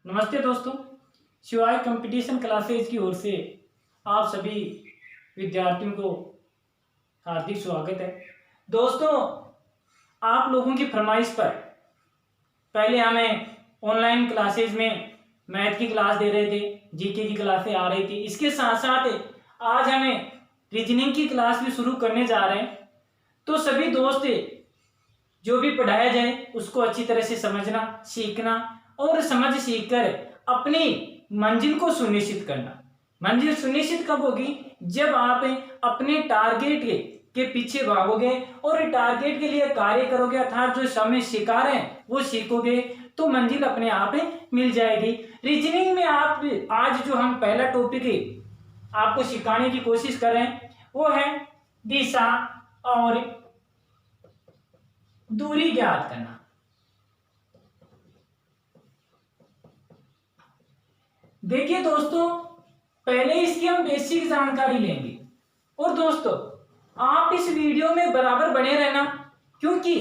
नमस्ते दोस्तों, शिवाय कंपटीशन क्लासेज की ओर से आप सभी विद्यार्थियों को हार्दिक स्वागत है। दोस्तों, आप लोगों की फरमाइश पर पहले हमें ऑनलाइन क्लासेज में मैथ की क्लास दे रहे थे, जीके की क्लासें आ रही थी। इसके साथ साथ आज हमें रीजनिंग की क्लास भी शुरू करने जा रहे हैं। तो सभी दोस्त जो भी पढ़ाया जाए उसको अच्छी तरह से समझना, सीखना और समझ सीख कर अपनी मंजिल को सुनिश्चित करना। मंजिल सुनिश्चित कब होगी? जब आप अपने टारगेट के पीछे भागोगे और टारगेट के लिए कार्य करोगे, अर्थात जो समय सिखा रहे हैं वो सीखोगे तो मंजिल अपने आप मिल जाएगी। रीजनिंग में आप आज जो हम पहला टॉपिक आपको सिखाने की कोशिश कर रहे हैं वो है दिशा और दूरी ज्ञात करना। देखिए दोस्तों, पहले इसकी हम बेसिक जानकारी लेंगे और दोस्तों आप इस वीडियो में बराबर बने रहना, क्योंकि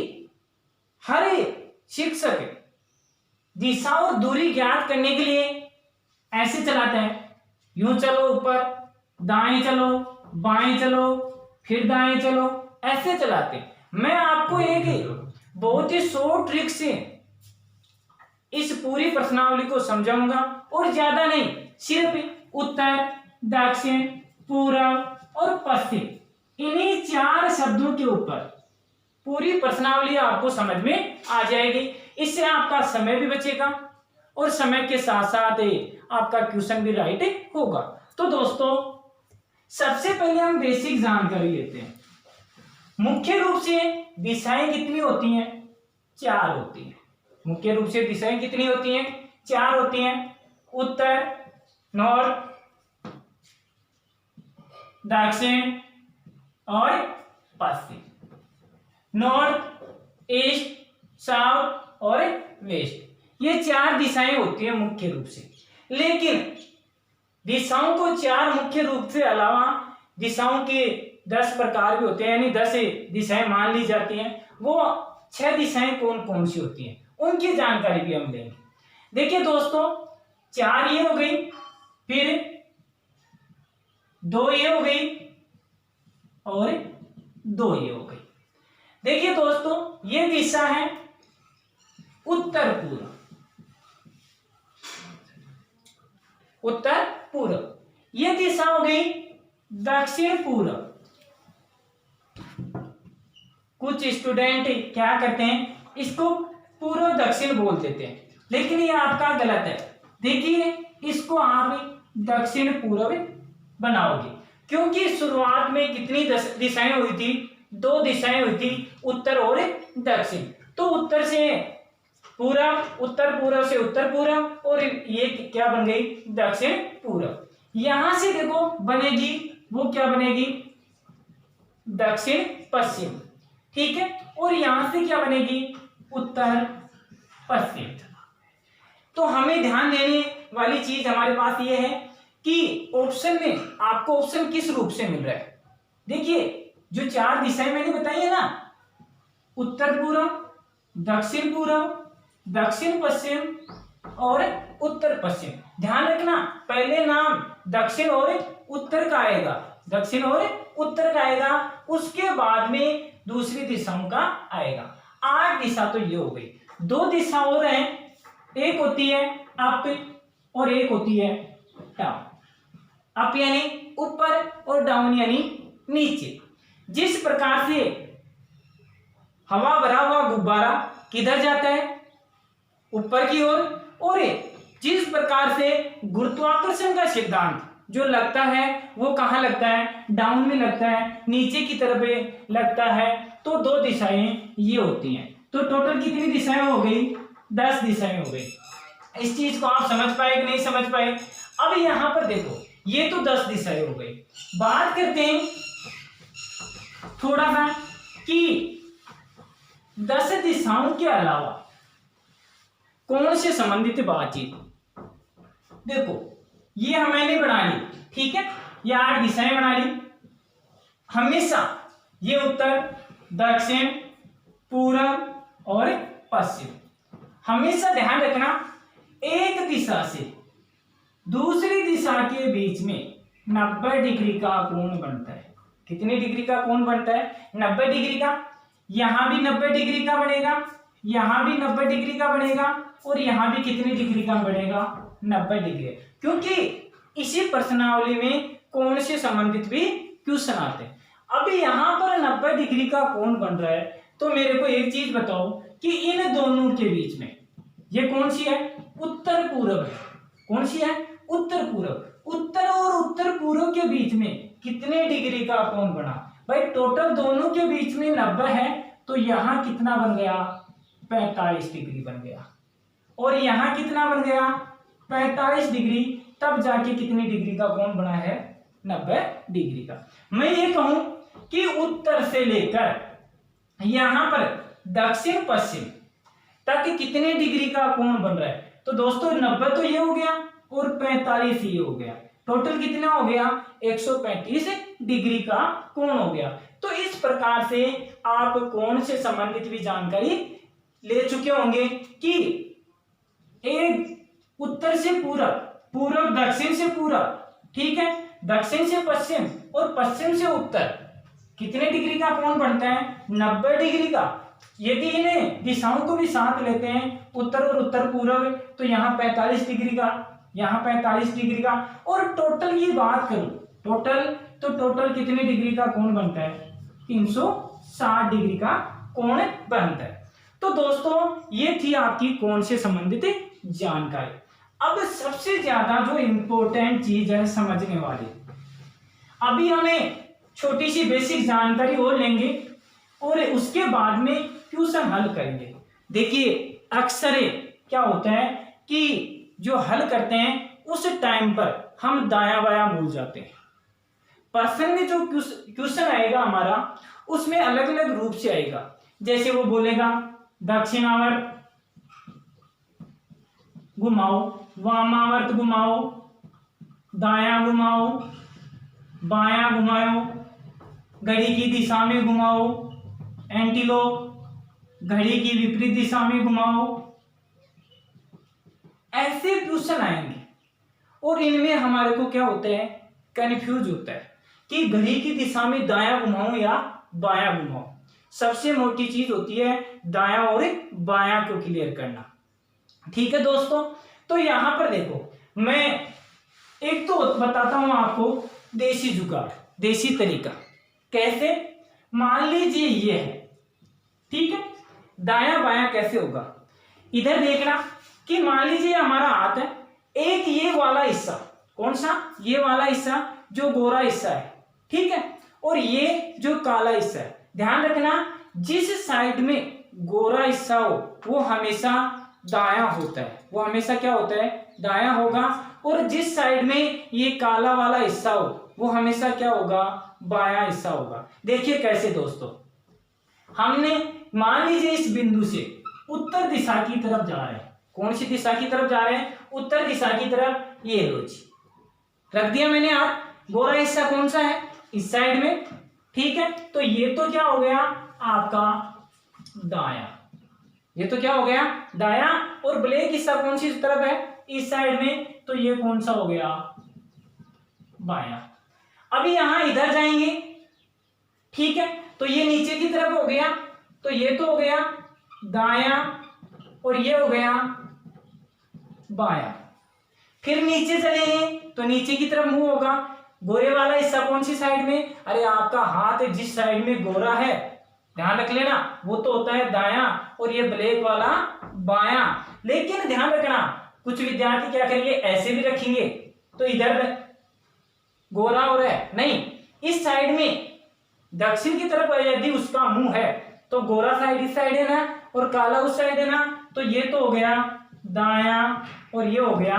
हर शिक्षक दिशा और दूरी ज्ञात करने के लिए ऐसे चलाते हैं, यूं चलो ऊपर, दाएं चलो, बाएं चलो, फिर दाएं चलो, ऐसे चलाते हैं। मैं आपको एक बहुत ही शॉर्ट ट्रिक से इस पूरी प्रश्नावली को समझाऊंगा और ज्यादा नहीं, सिर्फ उत्तर, दक्षिण, पूर्व और पश्चिम इन्हीं 4 शब्दों के ऊपर पूरी प्रश्नावली आपको समझ में आ जाएगी। इससे आपका समय भी बचेगा और समय के साथ साथ आपका क्वेश्चन भी राइट होगा। तो दोस्तों सबसे पहले हम बेसिक जानकारी लेते हैं। मुख्य रूप से दिशाएं कितनी होती हैं? 4 होती हैं। मुख्य रूप से दिशाएं कितनी होती हैं? 4 होती हैं। उत्तर, नॉर्थ, दक्षिण और पश्चिम। नॉर्थ, ईस्ट, साउथ और वेस्ट, ये 4 दिशाएं होती हैं मुख्य रूप से। लेकिन दिशाओं को 4 मुख्य रूप से अलावा दिशाओं के 10 प्रकार भी होते हैं, यानी 10 दिशाएं मान ली जाती हैं। वो 6 दिशाएं कौन कौन सी होती हैं उनकी जानकारी भी हम लेंगे। देखिए दोस्तों, 4 ये हो गई, फिर 2 ये हो गई और 2 ये हो गई। देखिए दोस्तों, ये दिशा है उत्तर पूर्व, उत्तर पूर्व। ये दिशा हो गई दक्षिण पूर्व। कुछ स्टूडेंट क्या करते हैं, इसको पूर्व दक्षिण बोल देते हैं, लेकिन ये आपका गलत है। देखिए, इसको आप दक्षिण पूर्व बनाओगे, क्योंकि शुरुआत में कितनी दिशाएं हुई थी? 2 दिशाएं हुई थी, उत्तर और दक्षिण। तो उत्तर से पूर्व, उत्तर पूर्व से उत्तर पूर्व, और ये क्या बन गई? दक्षिण पूर्व। यहां से देखो बनेगी, वो क्या बनेगी? दक्षिण पश्चिम, ठीक है। और यहां से क्या बनेगी? उत्तर पश्चिम। तो हमें ध्यान देने वाली चीज हमारे पास ये है कि ऑप्शन में आपको ऑप्शन किस रूप से मिल रहा है। देखिए, जो 4 दिशाएं मैंने बताई है ना, उत्तर पूर्व, दक्षिण पूर्व, दक्षिण पश्चिम और उत्तर पश्चिम। ध्यान रखना, पहले नाम दक्षिण और उत्तर का आएगा, दक्षिण और उत्तर का आएगा, उसके बाद में दूसरी दिशाओं का आएगा। 8 दिशा तो ये हो गई। 2 दिशा और हैं, एक होती है अप और एक होती है डाउन। अप यानी ऊपर और डाउन यानी नीचे। जिस प्रकार से हवा भरा हुआ गुब्बारा किधर जाता है? ऊपर की ओर। और जिस प्रकार से गुरुत्वाकर्षण का सिद्धांत जो लगता है वो कहाँ लगता है? डाउन में लगता है, नीचे की तरफ लगता है। तो 2 दिशाएं ये होती हैं। तो टोटल कितनी दिशाएं हो गई? 10 दिशाएं हो गई। इस चीज को आप समझ पाए कि नहीं समझ पाए? अब यहां पर देखो, ये तो 10 दिशाएं हो गई। बात करते हैं थोड़ा सा कि 10 दिशाओं के अलावा कौन से संबंधित बातचीत। देखो, ये मैंने बना ली, ठीक है, ये 8 दिशाएं बना ली। हमेशा ये उत्तर, दक्षिण, पूर्व और पश्चिम, हमेशा ध्यान रखना एक दिशा से दूसरी दिशा के बीच में 90 डिग्री का कोण बनता है। कितनी डिग्री का कोण बनता है? 90 डिग्री का। यहां भी 90 डिग्री का बनेगा, यहां भी 90 डिग्री का बनेगा, और यहां भी कितनी डिग्री का बनेगा? 90 डिग्री। क्योंकि इसी प्रश्नावली में कोण से संबंधित भी क्वेश्चन आते हैं। अभी यहां पर 90 डिग्री का कोण बन रहा है, तो मेरे को एक चीज बताओ कि इन दोनों के बीच में ये कौन सी है? उत्तर पूर्व है। कौन सी है? उत्तर पूर्व। उत्तर और उत्तर पूर्व के बीच में कितने डिग्री का कोण बना? भाई टोटल दोनों के बीच में 90 है, तो यहां कितना बन गया? 45 डिग्री बन गया। और यहां कितना बन गया? 45 डिग्री। तब जाके कितनी डिग्री का कोण बना है? 90 डिग्री का। मैं ये कहूं कि उत्तर से लेकर यहां पर दक्षिण पश्चिम तक कितने डिग्री का कोण बन रहा है? तो दोस्तों 90 तो ये हो गया और 45 ये हो गया। टोटल कितना हो गया? 135 डिग्री का कोण हो गया। तो इस प्रकार से आप कोण से संबंधित भी जानकारी ले चुके होंगे कि एक उत्तर से पूरब, पूरब दक्षिण से पूरब, ठीक है, दक्षिण से पश्चिम और पश्चिम से उत्तर कितने डिग्री का कोण बनता है? 90 डिग्री का। यदि इन्हें दिशाओं को भी साथ लेते हैं, उत्तर और उत्तर पूर्व, तो यहाँ 45 डिग्री का, यहाँ 45 डिग्री का, और टोटल की बात करूं, टोटल कितने डिग्री का कोण बनता है? 360 डिग्री का कोण बनता है। तो दोस्तों ये थी आपकी कोण से संबंधित जानकारी। अब सबसे ज्यादा जो इंपॉर्टेंट चीज है समझने वाली, अभी हमें छोटी सी बेसिक जानकारी और लेंगे और उसके बाद में क्वेश्चन हल करेंगे। देखिए अक्सर क्या होता है कि जो हल करते हैं उस टाइम पर हम दायां बायां भूल जाते हैं। प्रश्न में जो क्वेश्चन आएगा हमारा, उसमें अलग अलग रूप से आएगा। जैसे वो बोलेगा दक्षिणावर्त घुमाओ, वामावर्त घुमाओ, दायां घुमाओ, बायां घुमाओ, घड़ी की दिशा में घुमाओ, एंटीलोप, घड़ी की विपरीत दिशा में घुमाओ। ऐसे क्वेश्चन आएंगे और इनमें हमारे को क्या होता है? कंफ्यूज होता है कि घड़ी की दिशा में दायां घुमाऊं या बायां घुमाऊं। सबसे मोटी चीज होती है दायां और बायां को क्लियर करना। ठीक है दोस्तों, तो यहां पर देखो, मैं एक तो बताता हूं आपको देसी जुगाड़, देसी तरीका। कैसे? मान लीजिए ये है, ठीक है, दायां बायां कैसे होगा? इधर देखना कि मान लीजिए हमारा हाथ है, एक ये वाला हिस्सा, कौन सा? ये वाला हिस्सा जो गोरा हिस्सा है, ठीक है, और ये जो काला हिस्सा है। ध्यान रखना जिस साइड में गोरा हिस्सा हो वो हमेशा दायां होता है, वो हमेशा क्या होता है? दायां होगा। और जिस साइड में ये काला वाला हिस्सा हो वो हमेशा क्या होगा? बायां हिस्सा होगा। देखिए कैसे दोस्तों, हमने मान लीजिए इस बिंदु से उत्तर दिशा की तरफ जा रहे हैं। कौन सी दिशा की तरफ जा रहे हैं? उत्तर दिशा की तरफ। ये लो जी, रख दिया मैंने हाथ। गोरा हिस्सा कौन सा है? इस साइड में, ठीक है, तो ये तो क्या हो गया आपका? दायां। ये तो क्या हो गया? दायां। और ब्लैक हिस्सा कौन सी तरफ है? इस साइड में, तो ये कौन सा हो गया? बायां। अभी यहां इधर जाएंगे, ठीक है, तो ये नीचे की तरफ हो गया, तो ये तो हो गया दायां और ये हो गया बायां। फिर नीचे चलेंगे तो नीचे की तरफ मुंह होगा। गोरे वाला हिस्सा कौन सी साइड में? अरे आपका हाथ जिस साइड में गोरा है, ध्यान रख लेना, वो तो होता है दायां, और ये ब्लैक वाला बायां। लेकिन ध्यान रखना कुछ विद्यार्थी क्या करेंगे? ऐसे भी रखेंगे, तो इधर गोरा हो रहा है, नहीं, इस साइड में दक्षिण की तरफ यदि उसका मुंह है तो गोरा साइड इस साइड है ना, और काला उस साइड है ना, तो ये तो हो गया दायां और ये हो गया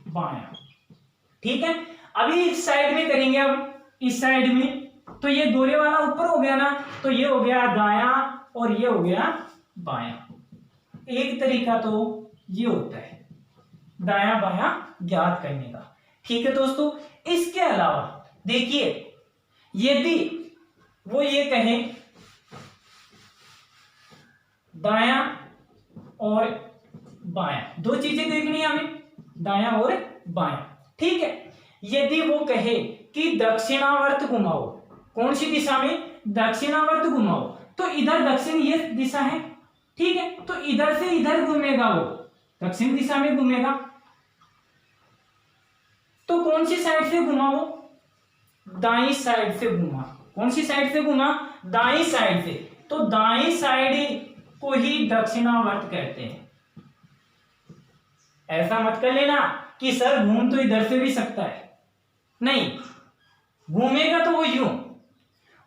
बायां। ठीक है, अभी इस साइड में करेंगे, अब इस साइड में, तो ये गोरे वाला ऊपर हो गया ना, तो ये हो गया दायां और ये हो गया बायां। एक तरीका तो ये होता है दायां बायां ज्ञात करने का। ठीक है दोस्तों, इसके अलावा देखिए यदि वो ये कहें दायां और बायां, दो चीजें देखनी है हमें, दायां और बायां। ठीक है, यदि वो कहे कि दक्षिणावर्त घुमाओ, कौन सी दिशा में, दक्षिणावर्त घुमाओ, तो इधर दक्षिण ये दिशा है, ठीक है, तो इधर से इधर घूमेगा, वो दक्षिण दिशा में घूमेगा। तो कौन सी साइड से घुमा, वो दाई साइड से घुमा। कौन सी साइड से घुमा, दाई साइड से। तो दाई साइड को ही दक्षिणावर्त कहते हैं। ऐसा मत कर लेना कि सर घूम तो इधर से भी सकता है, नहीं, घूमेगा तो वो यूं,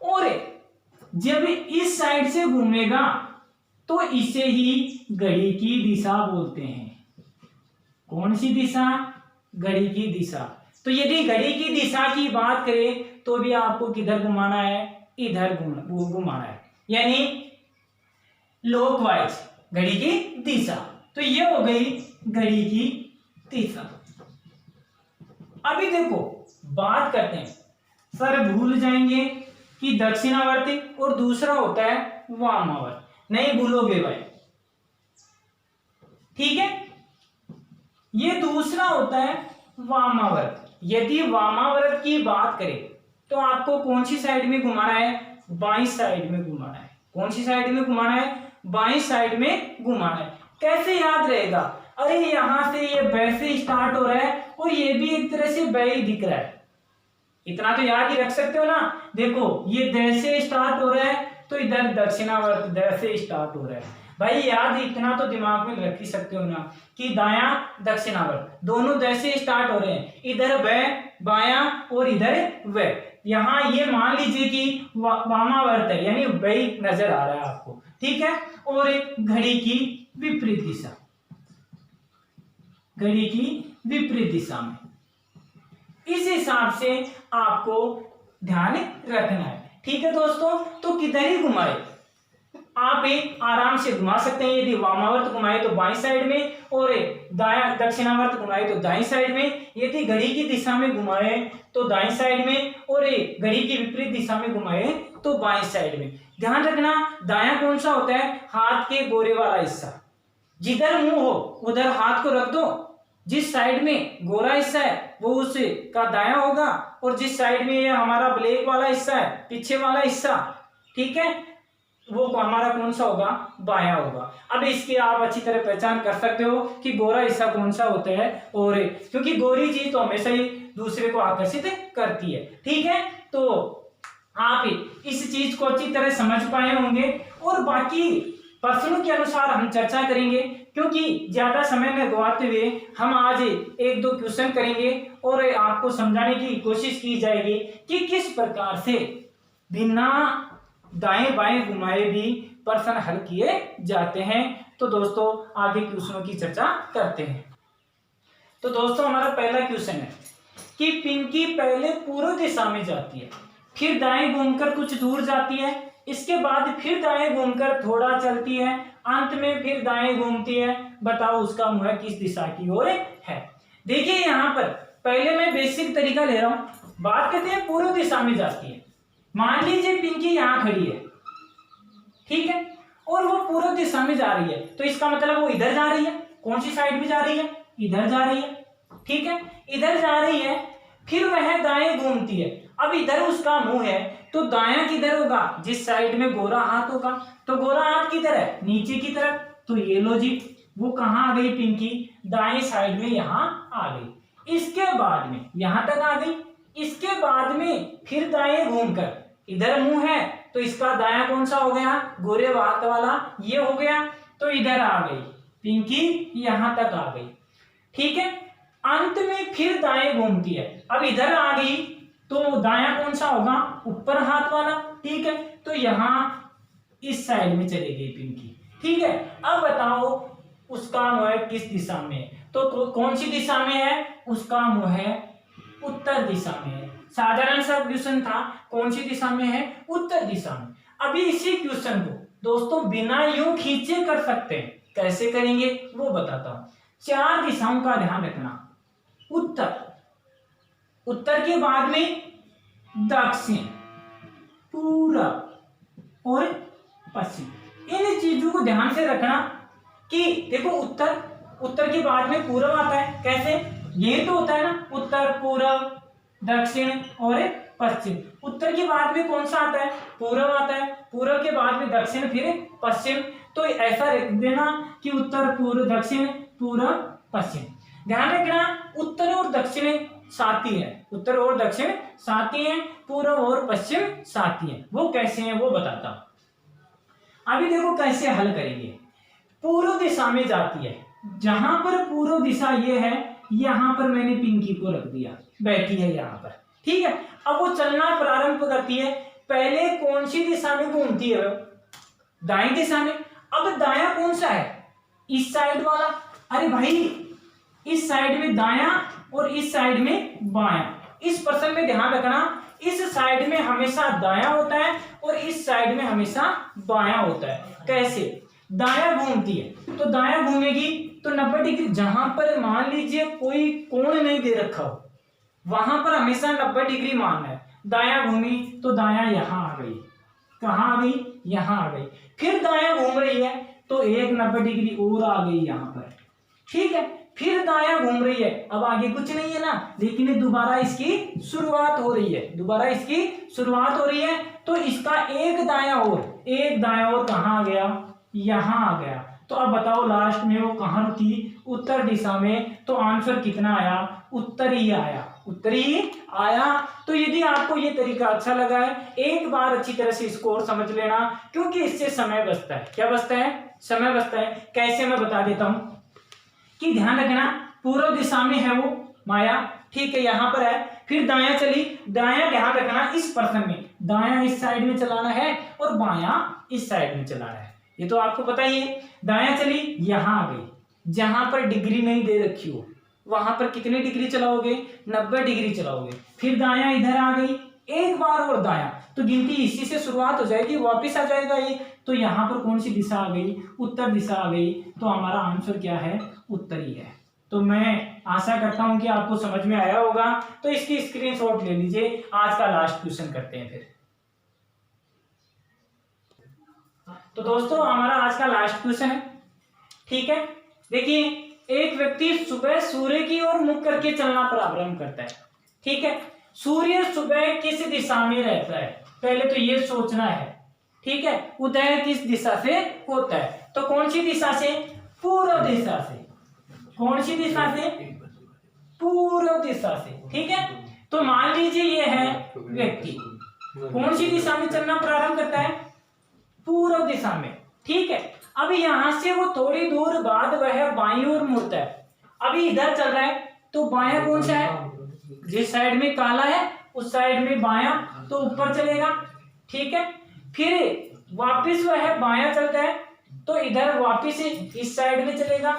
और जब इस साइड से घूमेगा तो इसे ही घड़ी की दिशा बोलते हैं। कौन सी दिशा, घड़ी की दिशा। तो यदि घड़ी की दिशा की बात करें तो भी आपको किधर घुमाना है, इधर घुमाना है, यानी क्लॉकवाइज घड़ी की दिशा। तो ये हो गई घड़ी की दिशा। अभी देखो बात करते हैं, सर भूल जाएंगे कि दक्षिणावर्ती और दूसरा होता है वामावर्त, नहीं भूलोगे भाई, ठीक है। ये दूसरा होता है वामावर्त। यदि वामावर्त की बात करें तो आपको कौन सी साइड में घुमाना है, बाईं साइड में घुमाना है। कौन सी साइड में घुमाना है, बाईं साइड में घुमाना है। कैसे याद रहेगा, अरे यहां से ये वैसे स्टार्ट हो रहा है और ये भी एक तरह से बै दिख रहा है, इतना तो याद ही रख सकते हो ना। देखो ये दै से स्टार्ट हो रहा है तो इधर दक्षिणावर्त दै से स्टार्ट हो रहा है। भाई याद इतना तो दिमाग में रख ही सकते हो ना कि दायां दक्षिणावर्त दोनों दै से स्टार्ट हो रहे हैं, इधर बै बायां और इधर वै। यहां ये मान लीजिए कि वामावर्त है, यानी वै नजर आ रहा है आपको, ठीक है। और एक घड़ी की विपरीत दिशा, घड़ी की विपरीत दिशा में, इस हिसाब से आपको ध्यान रखना है, ठीक है दोस्तों। तो किधर ही घुमाए आप एक आराम से घुमा सकते हैं। यदि वामावर्त घुमाए तो बाईं साइड में, और दायां दक्षिणावर्त घुमाए तो दाईं साइड में। यदि घड़ी की दिशा में घुमाए तो दाईं साइड में, और घड़ी की विपरीत दिशा में घुमाए तो बाईं साइड में। ध्यान रखना दायां कौन सा होता है, हाथ के गोरे वाला हिस्सा, जिधर मुंह हो उधर हाथ को रख दो, जिस साइड में गोरा हिस्सा है वो उसका दायां होगा, और जिस साइड में ये हमारा ब्लैक वाला हिस्सा है, पीछे वाला हिस्सा, ठीक है, वो हमारा कौन सा होगा, बायां होगा। अब इसकी आप अच्छी तरह पहचान कर सकते हो कि गोरा हिस्सा कौन सा होता है, और क्योंकि गोरी चीज तो हमेशा ही दूसरे को आकर्षित करती है, ठीक है। तो आप इस चीज को अच्छी तरह समझ पाए होंगे, और बाकी प्रश्नों के अनुसार हम चर्चा करेंगे, क्योंकि ज्यादा समय में गवाते हुए हम आज एक दो क्वेश्चन करेंगे और आपको समझाने की कोशिश की जाएगी कि किस प्रकार से बिना दाएं बाएं घुमाए भी प्रश्न हल किए जाते हैं। तो दोस्तों आगे क्वेश्चनों की चर्चा करते हैं। तो दोस्तों हमारा पहला क्वेश्चन है कि पिंकी पहले पूर्व दिशा में जाती है, फिर दाएं घूमकर कुछ दूर जाती है, इसके बाद फिर दाएं घूमकर थोड़ा चलती है, अंत में फिर दाएं घूमती है, बताओ उसका मुंह किस दिशा की ओर है। देखिए यहाँ पर पहले मैं बेसिक तरीका ले रहा हूं, बात करते हैं पूर्व दिशा में जाती है। मान लीजिए पिंकी यहां खड़ी है, ठीक है, और वो पूर्व दिशा में जा रही है, तो इसका मतलब वो इधर जा रही है। कौन सी साइड में जा रही है, इधर जा रही है, ठीक है, इधर जा रही है, फिर वह दाएं घूमती है। अब इधर उसका मुंह है तो दायां किधर होगा, जिस साइड में गोरा हाथ होगा, तो गोरा हाथ किधर है, नीचे की तरफ। तो ये लो जी, वो कहां आ गई पिंकी, दाएं साइड में यहां आ गई। इसके बाद में यहां तक आ गई, इसके बाद में फिर दाएं घूमकर, इधर मुंह है तो इसका दायां कौन सा हो गया, गोरे हाथ वाला, ये हो गया, तो इधर आ गई पिंकी, यहां तक आ गई, ठीक है। अंत में फिर दाएं घूमती है, अब इधर आ गई तो दायां कौन सा होगा, ऊपर हाथ वाला, ठीक है, तो यहां इस साइड में चली गई पिंकी, ठीक है। अब बताओ उसका मुंह किस दिशा में है, तो कौन सी दिशा में है, उसका मुंह है उत्तर दिशा में है। साधारण सा क्वेश्चन था, कौन सी दिशा में है, उत्तर दिशा में। अभी इसी क्वेश्चन को दोस्तों बिना यूं खींचे कर सकते हैं, कैसे करेंगे वो बताता हूं। चार दिशाओं का ध्यान रखना, उत्तर, उत्तर के बाद में दक्षिण, पूरब और पश्चिम। इन चीजों को ध्यान से रखना कि देखो उत्तर उत्तर के बाद में पूर्व आता है। कैसे? ये तो होता है ना, उत्तर, पूर्व, दक्षिण और पश्चिम। उत्तर के बाद में कौन सा आता है? पूर्व आता है। पूर्व के बाद में दक्षिण, फिर पश्चिम। तो ऐसा लिख देना कि उत्तर, पूर्व, दक्षिण, पूर्व, पश्चिम। ध्यान रखना, उत्तर और दक्षिण साथी है, उत्तर और दक्षिण साथी हैं, पूर्व और पश्चिम साथी हैं। वो कैसे हैं वो बताता हूं। अभी देखो कैसे हल करेंगे। पूर्व दिशा में जाती है, जहां पर पूर्व दिशा ये है, यहां पर मैंने पिंकी को रख दिया, बैठी है यहां पर, ठीक है। अब वो चलना प्रारंभ करती है, पहले कौन सी दिशा में घूमती है? दाएं दिशा में। अब दायां कौन सा है? इस साइड वाला। अरे भाई, इस साइड में दायां और इस साइड में बायां। इस प्रश्न में ध्यान रखना, इस साइड में हमेशा दायां होता है और इस साइड में हमेशा बायां होता है। कैसे? दायां घूमती है तो दायां घूमेगी तो 90 डिग्री, जहां पर मान लीजिए कोई कोण नहीं दे रखा हो, वहां पर हमेशा 90 डिग्री मानना है। दायां घूमी तो दायां यहां आ गई, कहां आ गई? यहां आ गई। फिर दायां घूम रही है तो एक 90 डिग्री और आ गई यहां पर, ठीक है। फिर दायां घूम रही है, अब आगे कुछ नहीं है ना, लेकिन दोबारा इसकी शुरुआत हो रही है, दोबारा इसकी शुरुआत हो रही है। तो इसका एक दायां और कहां आ गया? यहां आ गया। तो अब बताओ लास्ट में वो कहां रुकी? उत्तर दिशा में। तो आंसर कितना आया? उत्तर ही आया, उत्तर ही आया। तो यदि आपको ये तरीका अच्छा लगा है, एक बार अच्छी तरह से इसको और समझ लेना, क्योंकि इससे समय बचता है। क्या बचता है? समय बचता है। कैसे? मैं बता देता हूं कि ध्यान रखना, पूर्व दिशा में है वो माया, ठीक है, यहां पर है। फिर दायां चली, दायां ध्यान रखना, इस प्रश्न में दायां इस साइड में चलाना है और बायां इस साइड में चलाना है, ये तो आपको पता ही है। दायां चली, यहां आ गई, जहां पर डिग्री नहीं दे रखी हो वहां पर कितनी डिग्री चलाओगे? 90 डिग्री चलाओगे। फिर दायां इधर आ गई, एक बार और दायां, तो गिनती इसी से शुरुआत हो जाएगी, वापिस आ जाएगा ये। तो यहाँ पर कौन सी दिशा आ गई? उत्तर दिशा आ गई। तो हमारा आंसर क्या है? उत्तर ही है। तो मैं आशा करता हूं कि आपको समझ में आया होगा। तो इसकी स्क्रीनशॉट ले लीजिए। आज का लास्ट क्वेश्चन करते हैं फिर। तो दोस्तों हमारा आज का लास्ट क्वेश्चन है, ठीक है। देखिए, एक व्यक्ति सुबह सूर्य की ओर मुख करके चलना प्रारंभ करता है, ठीक है। सूर्य सुबह किस दिशा में रहता है? पहले तो ये सोचना है, ठीक है। उदय किस दिशा से होता है? तो कौन सी दिशा से? पूर्व दिशा से। कौन सी दिशा से? पूर्व दिशा से, ठीक है। तो मान लीजिए ये है व्यक्ति, कौन सी दिशा में चलना प्रारंभ करता है? पूर्व दिशा में, ठीक है। अब यहां से वो थोड़ी दूर बाद वह बाईं ओर मुड़ता है। अभी इधर चल रहा है तो बायां कौन सा है? जिस साइड में काला है उस साइड में बायां, तो ऊपर चलेगा, ठीक है। फिर वापिस वह बायां चलता है तो इधर वापिस इस साइड में चलेगा।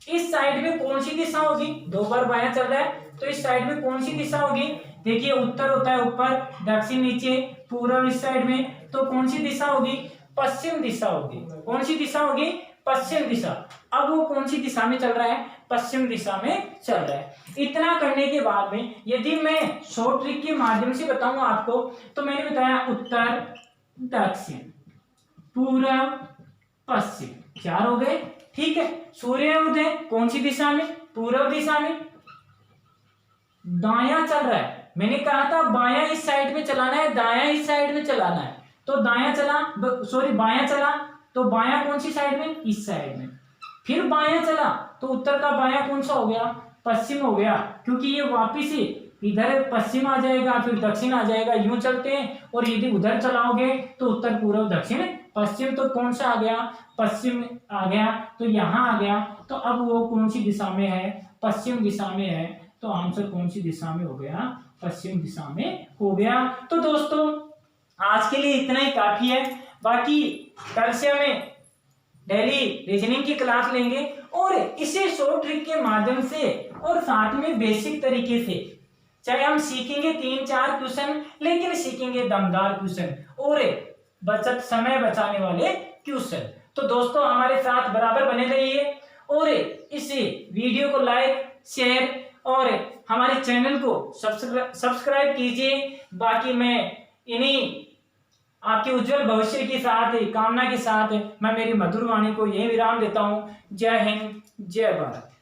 इस साइड में कौन सी दिशा होगी? दो बार बायां चल रहा है तो इस साइड में कौन सी दिशा होगी? देखिए, उत्तर होता है ऊपर, दक्षिण नीचे, पूर्व इस साइड में, तो कौन सी दिशा होगी? पश्चिम दिशा होगी। कौन सी दिशा होगी? पश्चिम दिशा। अब वो कौन सी दिशा में चल रहा है? पश्चिम दिशा में चल रहा है। इतना करने के बाद में यदि मैं शॉर्ट ट्रिक के माध्यम से बताऊं आपको, तो मैंने बताया उत्तर, दक्षिण, पूर्व, पश्चिम, 4 हो गए, ठीक है। सूर्योदय कौन सी दिशा में? पूर्व दिशा में। दायां चल रहा है, मैंने कहा था बायां इस साइड में चलाना है, दायां इस साइड में चलाना है। तो दायां चला, सॉरी बायां चला, तो बायां कौन सी साइड में? इस साइड में। फिर बायां चला तो उत्तर का बायां कौन सा हो गया? पश्चिम हो गया, क्योंकि ये वापिस ही इधर पश्चिम आ जाएगा, फिर दक्षिण आ जाएगा, यूं चलते हैं। और यदि उधर चलाओगे तो उत्तर, पूर्व, दक्षिण, पश्चिम, तो कौन सा आ गया? पश्चिम आ गया, तो यहां आ गया। तो अब वो कौन सी दिशा में है? पश्चिम दिशा में है। तो आंसर कौन सी दिशा में हो गया? पश्चिम दिशा में हो गया। तो दोस्तों आज के लिए इतना ही काफी है। बाकी कल से हमें डेली रीजनिंग की क्लास लेंगे और इसे शॉर्ट ट्रिक के माध्यम से और साथ में बेसिक तरीके से, चाहे हम सीखेंगे 3-4 क्वेश्चन, लेकिन सीखेंगे दमदार क्वेश्चन और बचत समय बचाने वाले क्वेश्चन। तो दोस्तों हमारे साथ बराबर बने रहिए और इस वीडियो को लाइक, शेयर और हमारे चैनल को सब्सक्राइब कीजिए। बाकी मैं इन्हीं आपके उज्जवल भविष्य के साथ कामना के साथ मैं मेरी मधुर वाणी को यही विराम देता हूं। जय हिंद, जय भारत।